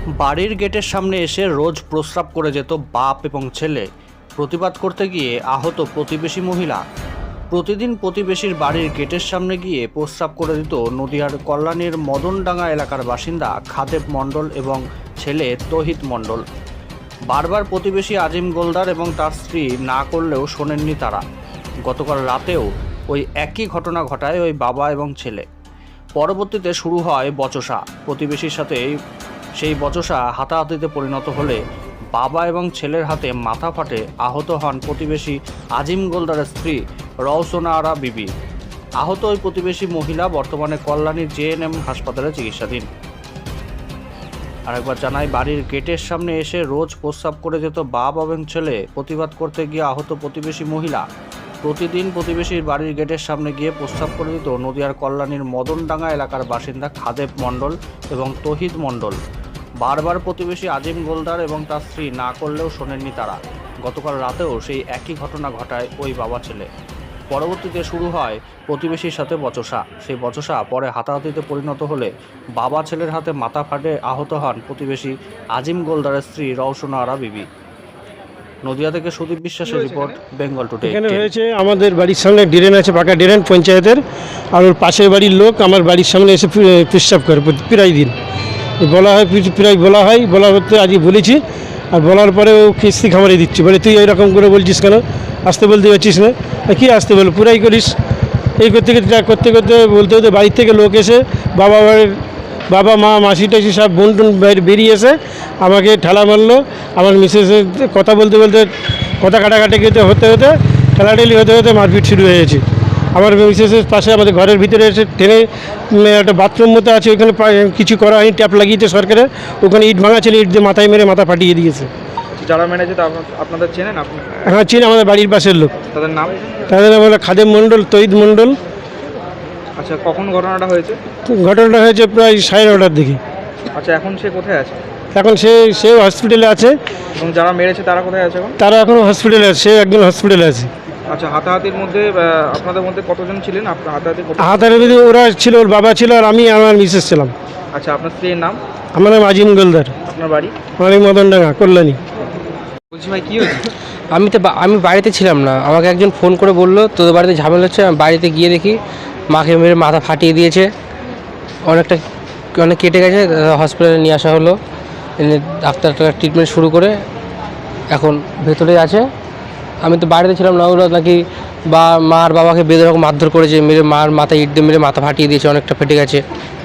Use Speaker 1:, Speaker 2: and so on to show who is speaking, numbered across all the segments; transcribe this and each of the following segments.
Speaker 1: বাড়ির গেটের সামনে এসে রোজ প্রস্রাব করে যেত বাপ এবং ছেলে। প্রতিবাদ করতে গিয়ে আহত প্রতিবেশী মহিলা। প্রতিদিন প্রতিবেশীর বাড়ির গেটের সামনে গিয়ে প্রস্রাব করে দিত নদিয়ার কল্যাণীর মদনডাঙ্গা এলাকার বাসিন্দা খাদেব মণ্ডল এবং ছেলে তহিদ মণ্ডল। বারবার প্রতিবেশী আজিম গোলদার এবং তার স্ত্রী না করলেও শোনেননি তারা। গতকাল রাতেও ওই একই ঘটনা ঘটায় ওই বাবা এবং ছেলে। পরবর্তীতে শুরু হয় বচসা। প্রতিবেশীর সাথে সেই বচসা হাতাহাতিতে পরিণত হলে বাবা এবং ছেলের হাতে মাথা ফাটে। আহত হন প্রতিবেশী আজিম গোলদারের স্ত্রী রওশনা আরা বিবি। আহত ওই প্রতিবেশী মহিলা বর্তমানে কল্যাণী জেএনএম হাসপাতালে চিকিৎসাধীন। আরেকবার জানাই, বাড়ির গেটের সামনে এসে রোজ প্রস্রাব করে যেত বাবা এবং ছেলে। প্রতিবাদ করতে গিয়ে আহত প্রতিবেশী মহিলা। প্রতিদিন প্রতিবেশীর বাড়ির গেটের সামনে গিয়ে প্রস্রাব করে দিত নদিয়ার কল্যাণীর মদনডাঙ্গা এলাকার বাসিন্দা খাদেব মণ্ডল এবং তহিদ মণ্ডল। বারবার প্রতিবেশী আজিম গোলদার এবং তার স্ত্রী না করলেও শোনেননি তারা। গতকাল রাতেও সেই একই ঘটনা ঘটায় ওই বাবা ছেলে। পরবর্তীতে শুরু হয় প্রতিবেশীর সাথে বচসা। সেই বচসা পরে হাতাহাতিতে পরিণত হলে বাবা ছেলের হাতে মাথা ফাটে। আহত হন প্রতিবেশী আজিম গোলদারের স্ত্রী রওশনা আরা বিবি। নদিয়া থেকে সুদীপ বিশ্বাসের রিপোর্ট, বেঙ্গল টুডে।
Speaker 2: এখানে হয়েছে আমাদের বাড়ির সামনে ড্রেন আছে, পাকা ড্রেন পঞ্চায়েতের, আর ওর পাশের বাড়ির লোক আমার বাড়ির সামনে এসে প্রস্রাব করে প্রায় দিন। বলা হয়, প্রায় বলা হতে আজকে বলেছি, আর বলার পরে ও কিস্তি খামারে দিচ্ছি। বলে তুই এরকম করে বলছিস কেন, আসতে বলতে পারছিস না? কী আসতে বল, পুরাই করিস। এই করতে বলতে বাড়ির থেকে লোক এসে বাবা মা মাসি টাসি সব বোন টোন বেরিয়ে এসে আমাকে ঠেলা মারলো। আমার মিসেসের কথা বলতে কথা কাটাকাটি হতে ঠেলাঠেলি হতে মারপিট শুরু হয়েছে। আমার মিসেসের পাশে আমাদের ঘরের ভিতরে এসে টেনে একটা বাথরুম মতো আছে, ওইখানে কিছু করা হয়নি, ট্যাপ লাগিয়েছে সরকারের, ওখানে ইট ভাঙা ছিল, ইট দিয়ে মাথায় মেরে মাথা ফাটিয়ে দিয়েছে।
Speaker 3: যারা মেরেছে আপনাদের চেনেন আপনি?
Speaker 2: হ্যাঁ চিনি, আমাদের বাড়ির পাশের লোক।
Speaker 3: তাদের নাম?
Speaker 2: তাদের নাম হলো খাদেম মণ্ডল, তহিদ মণ্ডল।
Speaker 3: আচ্ছা, কখন ঘটনাটা হয়েছে?
Speaker 2: ঘটনাটা হয়েছে প্রায় 9:30টার দিকে।
Speaker 3: আচ্ছা, এখন সে কোথায় আছে?
Speaker 2: এখন সেও হসপিটালে আছে।
Speaker 3: এবং যারা মেরেছে তারা কোথায় আছে এখন?
Speaker 2: তারা এখনও হসপিটালে আছে, সে একজন হসপিটালে আছে।
Speaker 3: আচ্ছা, হাতাহাতির মধ্যে আপনাদের মধ্যে কতজন ছিলেন?
Speaker 2: হাতাহাতি ওরা ছিল, ওর বাবা ছিল, আর আমি আমার মিসেস ছিলাম।
Speaker 3: আচ্ছা, আপনার স্ত্রীর নাম?
Speaker 2: আমার নাম আজিম গোলদার।
Speaker 3: আপনার বাড়ি?
Speaker 2: আমার মদনডাঙ্গা, কল্যাণী।
Speaker 3: বলছি ভাই, কী হয়েছে?
Speaker 4: আমি বাড়িতে ছিলাম না, আমাকে একজন ফোন করে বললো তোদের বাড়িতে ঝামেলা হচ্ছে। আমি বাড়িতে গিয়ে দেখি মাকে মেরে মাথা ফাটিয়ে দিয়েছে, অনেক কেটে গেছে। হসপিটালে নিয়ে আসা হলো, এনে ডাক্তারটা ট্রিটমেন্ট শুরু করে এখন ভেতরে আছে। আমি তো বাড়িতে ছিলাম না, ওরা নাকি মার বাবাকে বেঁধে রকম মারধর করেছে, মেরে মার মাথায় ইট দিয়ে মেরে মাথা ফাটিয়ে দিয়েছে, অনেকটা ফেটে গেছে।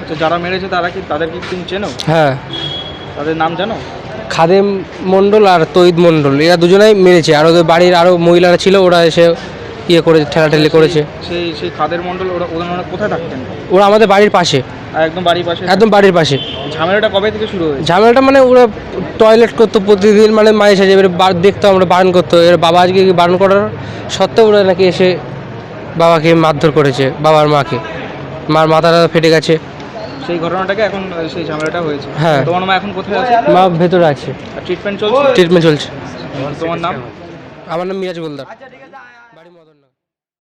Speaker 3: তো যারা মেরেছে তাদেরকে তুমি চেনো?
Speaker 4: হ্যাঁ।
Speaker 3: তাদের নাম জানো?
Speaker 4: খাদেম মণ্ডল আর তহিদ মণ্ডল, এরা দুজনেই মেরেছে। আর ওদের বাড়ির আরও মহিলারা ছিল, ওরা এসে করেছে, ঠেলাঠেলি করেছে।
Speaker 3: সেই খাদের মণ্ডল ওরা কোথায় থাকতেন?
Speaker 4: ওরা আমাদের বাড়ির পাশে,
Speaker 3: একদম বাড়ির পাশে? একদম
Speaker 4: বাড়ির পাশে।
Speaker 3: ঝামেলাটা কবে থেকে শুরু হয়েছে?
Speaker 4: ঝামেলাটা মানে ওরা টয়লেট করতো প্রতিদিন, মানে মাঝে সাঝে এবারে দেখতো, আমরা বারণ করতো। এর বাবা আজকে বারণ করার সত্ত্বেও ওরা নাকি এসে বাবাকে মারধর করেছে, বাবার মাকে। মার মাথাটা ফেটে গেছে।
Speaker 3: সেই ঘটনাটাকে এখন সেই ঝামেলাটা হয়েছে?
Speaker 4: হ্যাঁ।
Speaker 3: তোমার মা এখন কোথায় আছে?
Speaker 4: মা ভেতরে আছে,
Speaker 3: ট্রিটমেন্ট চলছে?
Speaker 4: ট্রিটমেন্ট চলছে।
Speaker 3: তোমার নাম?
Speaker 4: আমার নাম মিরাজ গোলদার, বাড়ি মদনডাঙ্গা।